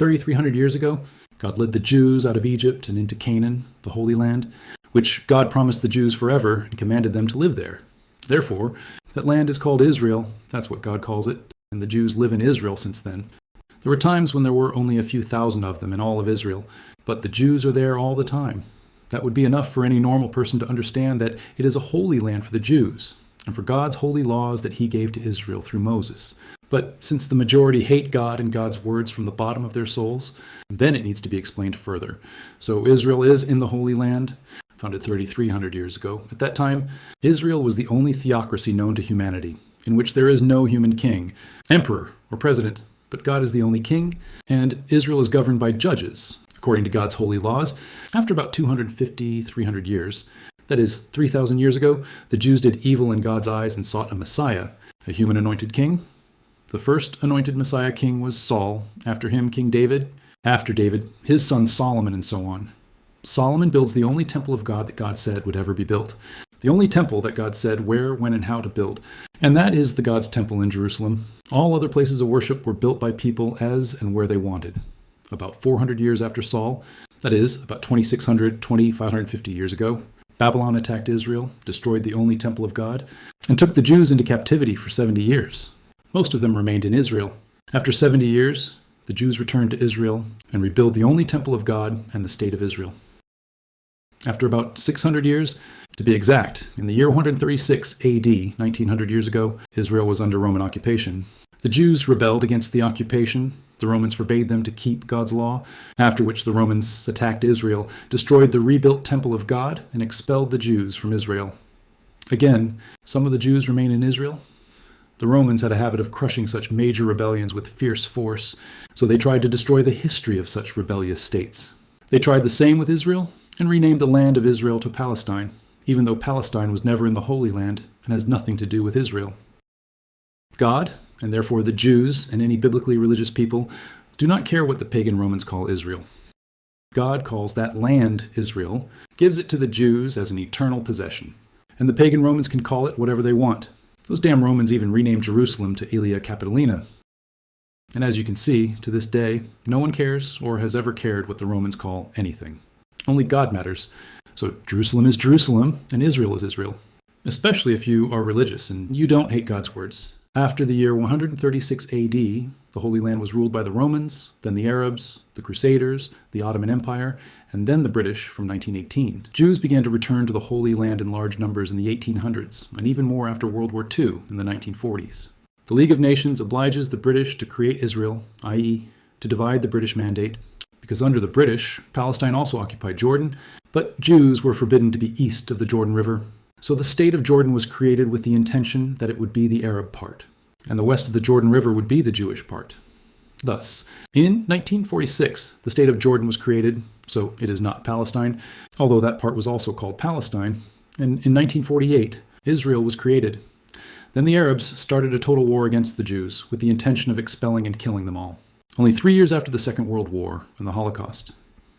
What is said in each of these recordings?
3,300 years ago, God led the Jews out of Egypt and into Canaan, the Holy Land, which God promised the Jews forever and commanded them to live there. Therefore, that land is called Israel. That's what God calls it, and the Jews live in Israel since then. There were times when there were only a few thousand of them in all of Israel, but the Jews are there all the time. That would be enough for any normal person to understand that it is a holy land for the Jews, and for God's holy laws that he gave to Israel through Moses. But since the majority hate God and God's words from the bottom of their souls, then it needs to be explained further. So Israel is in the Holy Land, founded 3,300 years ago. At that time, Israel was the only theocracy known to humanity, in which there is no human king, emperor, or president, but God is the only king, and Israel is governed by judges, according to God's holy laws. After about 250, 300 years, that is, 3,000 years ago, the Jews did evil in God's eyes and sought a Messiah, a human anointed king. The first anointed Messiah king was Saul, after him King David, after David, his son Solomon, and so on. Solomon builds the only temple of God that God said would ever be built. The only temple that God said where, when, and how to build. And that is the God's temple in Jerusalem. All other places of worship were built by people as and where they wanted. About 400 years after Saul, that is, about 2,600, 2,550 years ago, Babylon attacked Israel, destroyed the only temple of God, and took the Jews into captivity for 70 years. Most of them remained in Israel. After 70 years, the Jews returned to Israel and rebuilt the only temple of God and the state of Israel. After about 600 years, to be exact, in the year 136 AD, 1900 years ago, Israel was under Roman occupation. The Jews rebelled against the occupation. The Romans forbade them to keep God's law, after which the Romans attacked Israel, destroyed the rebuilt temple of God, and expelled the Jews from Israel. Again, some of the Jews remain in Israel. The Romans had a habit of crushing such major rebellions with fierce force, so they tried to destroy the history of such rebellious states. They tried the same with Israel, and renamed the land of Israel to Palestine, even though Palestine was never in the Holy Land and has nothing to do with Israel. God, and therefore the Jews and any biblically religious people, do not care what the pagan Romans call Israel. God calls that land Israel, gives it to the Jews as an eternal possession, and the pagan Romans can call it whatever they want. Those damn Romans even renamed Jerusalem to Aelia Capitolina. And as you can see, to this day, no one cares or has ever cared what the Romans call anything. Only God matters. So Jerusalem is Jerusalem, and Israel is Israel. Especially if you are religious and you don't hate God's words. After the year 136 AD, the Holy Land was ruled by the Romans, then the Arabs, the Crusaders, the Ottoman Empire, and then the British from 1918. Jews began to return to the Holy Land in large numbers in the 1800s, and even more after World War II in the 1940s. The League of Nations obliges the British to create Israel, i.e., to divide the British Mandate, because under the British, Palestine also occupied Jordan, but Jews were forbidden to be east of the Jordan River. So the state of Jordan was created with the intention that it would be the Arab part, and the west of the Jordan River would be the Jewish part. Thus, in 1946, the state of Jordan was created, so it is not Palestine, although that part was also called Palestine, and in 1948, Israel was created. Then the Arabs started a total war against the Jews, with the intention of expelling and killing them all. Only 3 years after the Second World War and the Holocaust.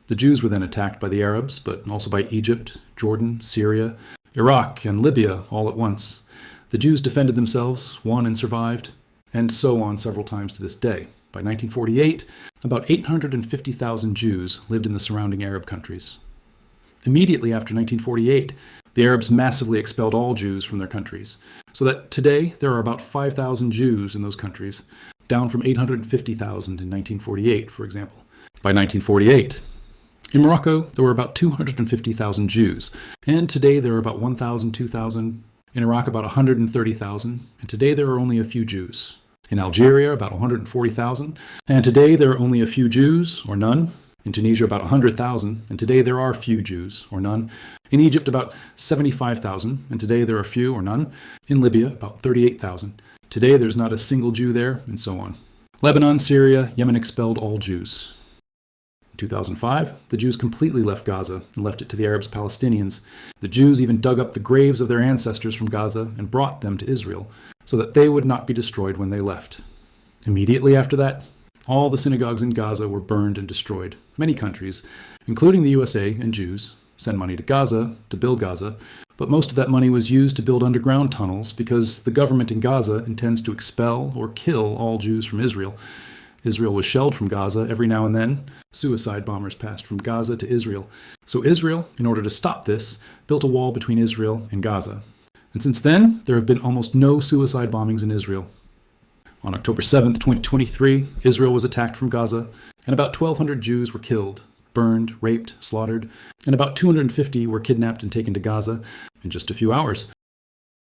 The Jews were then attacked by the Arabs, but also by Egypt, Jordan, Syria, Iraq, and Libya all at once. The Jews defended themselves, won and survived, and so on several times to this day. By 1948, about 850,000 Jews lived in the surrounding Arab countries. Immediately after 1948, the Arabs massively expelled all Jews from their countries, so that today there are about 5,000 Jews in those countries, down from 850,000 in 1948, for example. By 1948, in Morocco, there were about 250,000 Jews, and today there are about 1,000, 2,000. In Iraq, about 130,000, and today there are only a few Jews. In Algeria, about 140,000, and today there are only a few Jews, or none. In Tunisia, about 100,000, and today there are few Jews, or none. In Egypt, about 75,000, and today there are few, or none. In Libya, about 38,000. Today there's not a single Jew there, and so on. Lebanon, Syria, Yemen expelled all Jews. In 2005, the Jews completely left Gaza and left it to the Arabs Palestinians. The Jews even dug up the graves of their ancestors from Gaza and brought them to Israel, so that they would not be destroyed when they left. Immediately after that, all the synagogues in Gaza were burned and destroyed. Many countries, including the USA and Jews, send money to Gaza to build Gaza, but most of that money was used to build underground tunnels because the government in Gaza intends to expel or kill all Jews from Israel. Israel was shelled from Gaza every now and then. Suicide bombers passed from Gaza to Israel. So Israel, in order to stop this, built a wall between Israel and Gaza. And since then, there have been almost no suicide bombings in Israel. On October 7th, 2023, Israel was attacked from Gaza, and about 1,200 Jews were killed, burned, raped, slaughtered, and about 250 were kidnapped and taken to Gaza in just a few hours.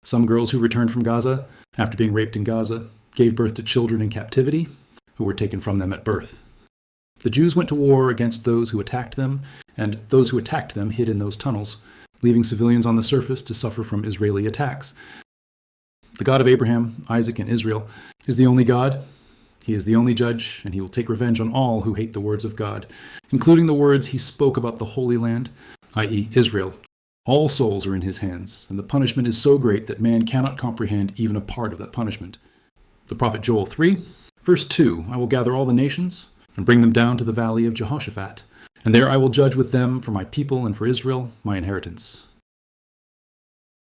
Some girls who returned from Gaza, after being raped in Gaza, gave birth to children in captivity, who were taken from them at birth. The Jews went to war against those who attacked them, and those who attacked them hid in those tunnels, leaving civilians on the surface to suffer from Israeli attacks. The God of Abraham, Isaac, and Israel is the only God. He is the only judge, and he will take revenge on all who hate the words of God, including the words he spoke about the Holy Land, i.e. Israel. All souls are in his hands, and the punishment is so great that man cannot comprehend even a part of that punishment. The prophet Joel 3, verse 2, I will gather all the nations and bring them down to the valley of Jehoshaphat, and there I will judge with them for my people and for Israel, my inheritance.